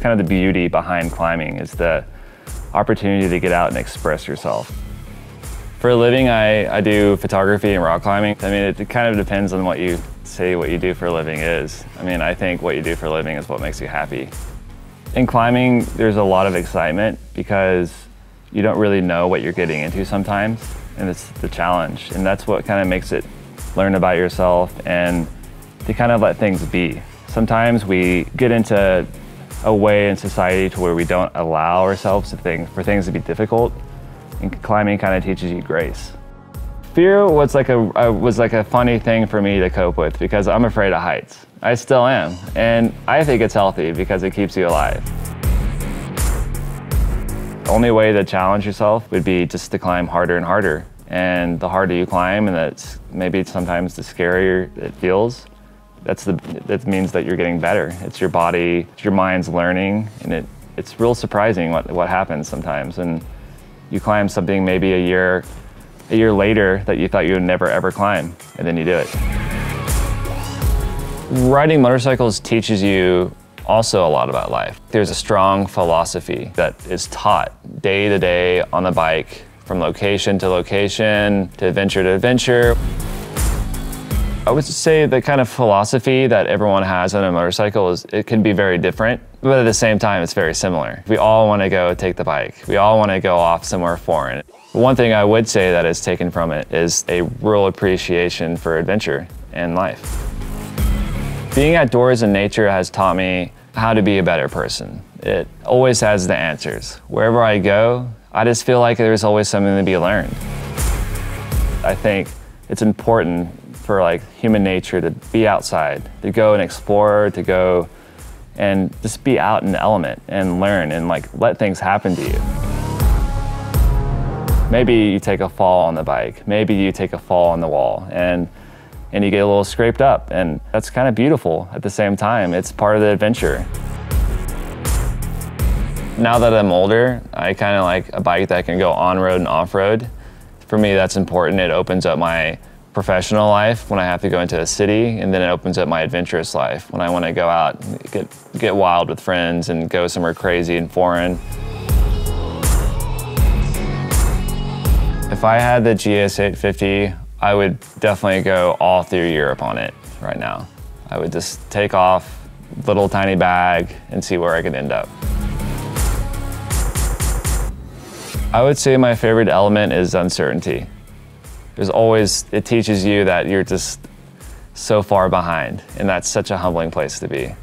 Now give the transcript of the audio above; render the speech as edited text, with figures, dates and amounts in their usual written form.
kind of the beauty behind climbing, is the opportunity to get out and express yourself. For a living, I do photography and rock climbing. I mean, it kind of depends on what you say what you do for a living is. I mean, I think what you do for a living is what makes you happy. In climbing, there's a lot of excitement because you don't really know what you're getting into sometimes, and it's the challenge. And that's what kind of makes it learn about yourself and to kind of let things be. Sometimes we get into a way in society to where we don't allow ourselves for things to be difficult, and climbing kind of teaches you grace. Fear was like a funny thing for me to cope with because I'm afraid of heights. I still am, and I think it's healthy because it keeps you alive. The only way to challenge yourself would be just to climb harder and harder. And the harder you climb, and that's maybe sometimes the scarier it feels, that means that you're getting better. It's your body, it's your mind's learning, and it's real surprising what happens sometimes. And you climb something maybe a year later that you thought you would never ever climb, and then you do it. Riding motorcycles teaches you also a lot about life. There's a strong philosophy that is taught day to day on the bike, from location to location, to adventure. I would say the kind of philosophy that everyone has on a motorcycle it can be very different, but at the same time it's very similar. We all want to go take the bike. We all want to go off somewhere foreign. One thing I would say that is taken from it is a real appreciation for adventure and life. Being outdoors in nature has taught me how to be a better person. It always has the answers. Wherever I go, I just feel like there's always something to be learned. I think it's important for human nature to be outside, to go and explore, to go and just be out in the element and learn and let things happen to you. Maybe you take a fall on the bike, maybe you take a fall on the wall and you get a little scraped up, and that's kind of beautiful at the same time. It's part of the adventure. Now that I'm older, I kind of like a bike that can go on-road and off-road. For me, that's important. It opens up my professional life when I have to go into a city, and then it opens up my adventurous life when I want to go out and get wild with friends and go somewhere crazy and foreign. If I had the GS850, I would definitely go all through Europe on it right now. I would just take off, little tiny bag, and see where I could end up. I would say my favorite element is uncertainty. It teaches you that you're just so far behind, and that's such a humbling place to be.